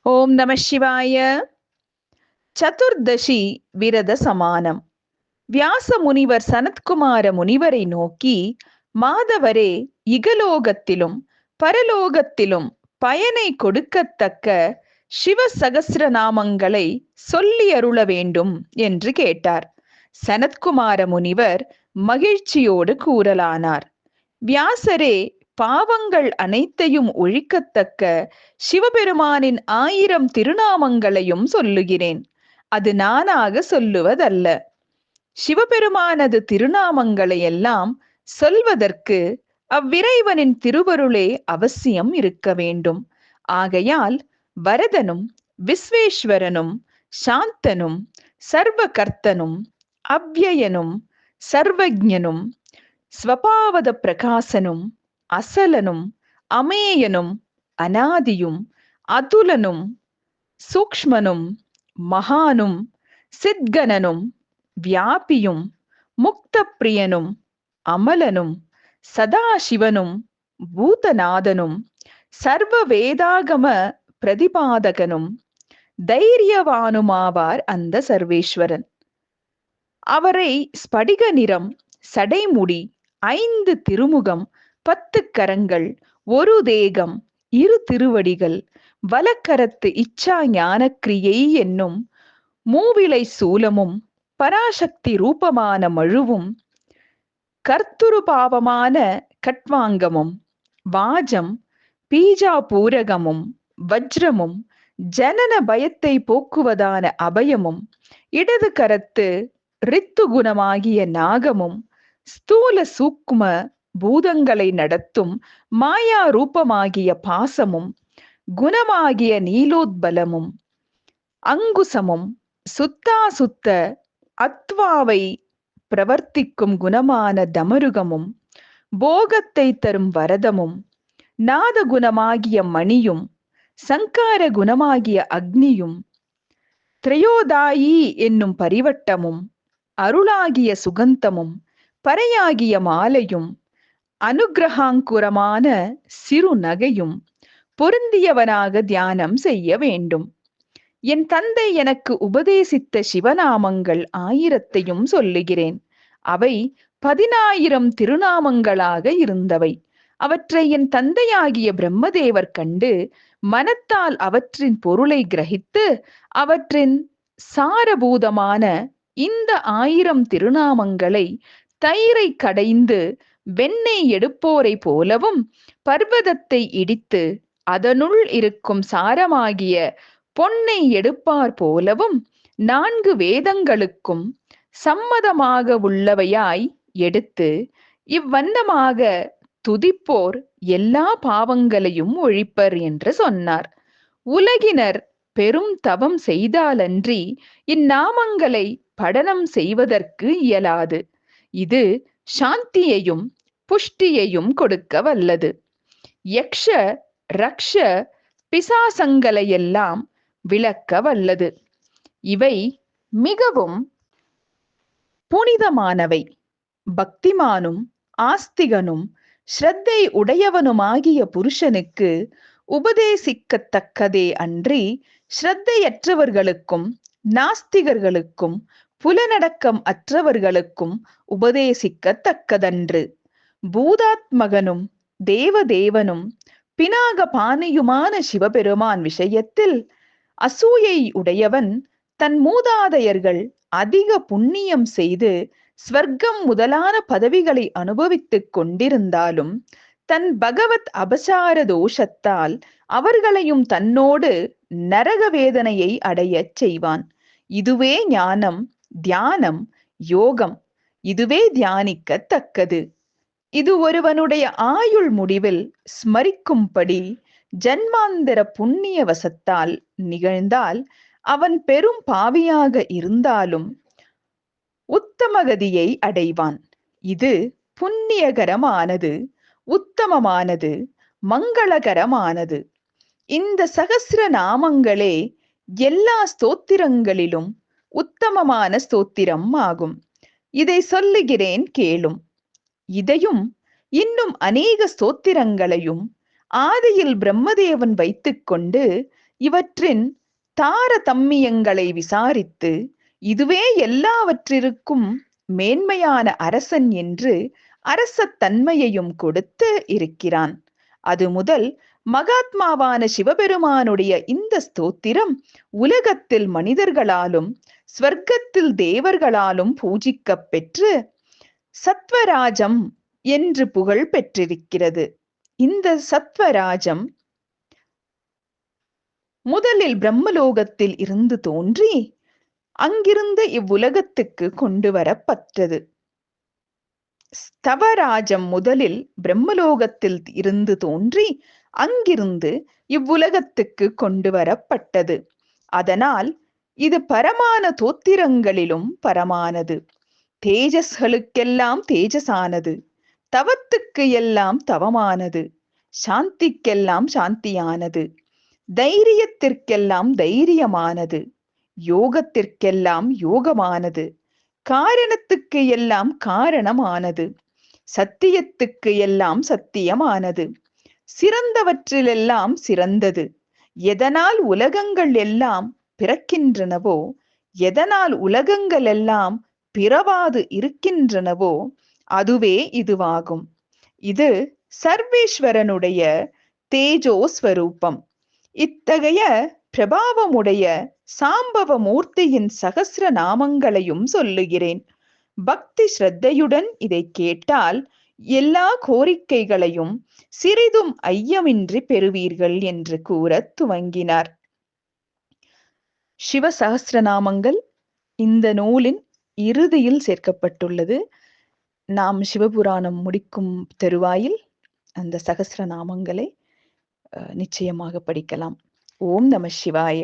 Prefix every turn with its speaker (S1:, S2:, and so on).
S1: ஓம் நம சிவாய. சதுர்தசி விரத சமானம். வியாச முனிவர் சனத்குமார முனிவரை நோக்கி, மாதவரே, இகலோகத்திலும் பரலோகத்திலும் பயனை கொடுக்கத்தக்க சிவ சகசிர நாமங்களை சொல்லி அருள வேண்டும் என்று கேட்டார். சனத்குமார முனிவர் மகிழ்ச்சியோடு கூறலானார். வியாசரே, பாவங்கள் அனைத்தையும் ஒழிக்கத்தக்க சிவபெருமானின் 1000 திருநாமங்களையும் சொல்லுகிறேன். அது நானாக சொல்லுவதல்ல. சிவபெருமானது திருநாமங்களை எல்லாம் சொல்வதற்கு அவ்விறைவனின் திருவருளே அவசியம் இருக்க வேண்டும். ஆகையால் வரதனும் விஸ்வேஸ்வரனும் சாந்தனும் சர்வகர்த்தனும் அவ்யயனும் சர்வஜனும் ஸ்வபாவத பிரகாசனும் அசலனும் அமேயனும் அநாதியும் அதுலனும் சூக்ஷ்மனும் மகானும் சித்கணனும் வியாபியும் முக்தப்பிரியனும் அமலனும் சதாசிவனும் பூதநாதனும் சர்வ வேதாகம பிரதிபாதகனும் தைரியவானுமாவார் அந்த சர்வேஸ்வரன். அவரை ஸ்படிக நிறம், சடைமுடி, 5 திருமுகம், 10 கரங்கள், 1 தேகம், 2 திருவடிகள், வலக்கரத்து இச்சா ஞானக்கிரியை என்னும் மூவிலை சூலமும், பராசக்தி ரூபமான மழுவும், கர்த்துருபாவமான கட்வாங்கமும், வாஜம், பீஜாபூரகமும், வஜ்ரமும், ஜனன பயத்தை போக்குவதான அபயமும், இடது கரத்து ரித்து குணமாகிய நாகமும், ஸ்தூல சூக்கும பூதங்களை நடத்தும் மாயா ரூபமாகிய பாசமும், குணமாகிய நீலோத்பலமும், அங்குசமும், சுத்தாசுத்த அத்வாவை பிரவர்த்திக்கும் குணமான தமருகமும், போகத்தை தரும் வரதமும், நாத குணமாகிய மணியும், சங்கார குணமாகிய அக்னியும், திரையோதாயி என்னும் பரிவட்டமும், அருளாகிய சுகந்தமும், பறையாகிய மாலையும், அனுக்கிரகாங்குரமான சிறு நகையும் பொருந்தியவனாக தியானம் செய்ய வேண்டும். என் தந்தை எனக்கு உபதேசித்த சிவநாமங்கள் 1000ஐயும் சொல்லுகிறேன். அவை 10000 திருநாமங்களாக இருந்தவை. அவற்றை என் தந்தையாகிய பிரம்மதேவர் கண்டு மனத்தால் அவற்றின் பொருளை கிரகித்து அவற்றின் சாரபூதமான இந்த 1000 திருநாமங்களை தயிரை கடைந்து வெண்ணெய் எடுப்போரை போலவும், பர்வதத்தை இடித்து அதனுள் இருக்கும் சாரமாகிய பொன்னை எடுப்பார் போலவும் 4 வேதங்களுக்கும் சம்மதமாக உள்ளவையாய் எடுத்து இவ்வண்ணமாக துதிப்போர் எல்லா பாவங்களையும் ஒழிப்பர் என்று சொன்னார். உலகினர் பெரும் தவம் செய்தாலன்றி இந்நாமங்களை படனம் செய்வதற்கு இயலாது. இது சாந்தியையும் புஷ்டியையும் கொடுக்க வல்லது. யக்ஷ ரக்ஷ பிசாசங்களையெல்லாம் விளக்க வல்லது. இவை மிகவும் புனிதமானவை. பக்திமானும் ஆஸ்திகனும் ஸ்ரத்தை உடையவனுமாகிய புருஷனுக்கு உபதேசிக்கத்தக்கதே அன்றி ஸ்ரத்தையற்றவர்களுக்கும் நாஸ்திகர்களுக்கும் புலனடக்கம் அற்றவர்களுக்கும் உபதேசிக்கத்தக்கதன்று. பூதாத்மகனும் தேவதேவனும் பினாகபாணியுமான சிவபெருமான் விஷயத்தில் அசூயை உடையவன் தன் மூதாதையர்கள் அதிக புண்ணியம் செய்து ஸ்வர்க்கம் முதலான பதவிகளை அனுபவித்துக் கொண்டிருந்தாலும் தன் பகவத் அபசார தோஷத்தால் அவர்களையும் தன்னோடு நரக வேதனையை அடையச் செய்வான். இதுவே ஞானம், தியானம், யோகம். இதுவே தியானிக்கத்தக்கது. இது ஒருவனுடைய ஆயுள் முடிவில் ஸ்மரிக்கும்படி ஜன்மாந்தர புண்ணிய வசத்தால் நிகழ்ந்தால் அவன் பெரும் பாவியாக இருந்தாலும் உத்தமகதியை அடைவான். இது புண்ணியகரமானது, உத்தமமானது, மங்களகரமானது. இந்த சகஸ்ர நாமங்களே எல்லா ஸ்தோத்திரங்களிலும் உத்தமமான ஸ்தோத்திரம் ஆகும். இதை சொல்லுகிறேன் கேளும். இதையும் இன்னும் அநேக ஸ்தோத்திரங்களையும் ஆதியில் பிரம்மதேவன் வைத்துக்கொண்டு இவற்றின் தாரதம்மியங்களை விசாரித்து இதுவே எல்லாவற்றிற்கும் மேன்மையான அரசன் என்று அரசத்தன்மையையும் கொடுத்து இருக்கிறான். அது முதல் மகாத்மாவான சிவபெருமானுடைய இந்த ஸ்தோத்திரம் உலகத்தில் மனிதர்களாலும் ஸ்வர்க்கத்தில் தேவர்களாலும் பூஜிக்கப் பெற்று சத்வராஜம் என்று புகழ் பெற்றிருக்கிறது. இந்த சத்வராஜம் முதலில் பிரம்மலோகத்தில் இருந்து தோன்றி அங்கிருந்து இவ்வுலகத்துக்கு கொண்டு வரப்பட்டது. ஸ்தவராஜம் முதலில் பிரம்மலோகத்தில் இருந்து தோன்றி அங்கிருந்து இவ்வுலகத்துக்கு கொண்டு வரப்பட்டது. அதனால் இது பரமான தோத்திரங்களிலும் பரமானது. தேஜஸ்களுக்கெல்லாம் தேஜஸானது, தவத்துக்கு எல்லாம் தவமானது, சாந்திக்கெல்லாம் சாந்தியானது, தைரியத்திற்கெல்லாம் தைரியமானது, யோகத்திற்கெல்லாம் யோகமானது, காரணத்துக்கு எல்லாம் காரணமானது, சத்தியத்துக்கு எல்லாம் சத்தியமானது, சிறந்தவற்றிலெல்லாம் சிறந்தது. எதனால் உலகங்கள் எல்லாம் பிறக்கின்றனவோ, எதனால் உலகங்கள் எல்லாம் பிறவாது இருக்கின்றனவோ அதுவே இதுவாகும். இது சர்வேஸ்வரனுடைய தேஜோஸ்வரூபம். இத்தகைய பிரபாவமுடைய சாம்பவ மூர்த்தியின் சகஸ்ர நாமங்களையும் சொல்லுகிறேன். பக்தி ஸ்ரத்தையுடன் இதை கேட்டால் எல்லா கோரிக்கைகளையும் சிறிதும் ஐயமின்றி பெறுவீர்கள் என்று கூற துவங்கினார். சிவ சகஸ்ரநாமங்கள் இந்த நூலின் இறுதியில் சேர்க்கப்பட்டுள்ளது. நாம் சிவபுராணம் முடிக்கும் தருவாயில் அந்த சகஸ்ரநாமங்களை நிச்சயமாக படிக்கலாம். ஓம் நம சிவாய.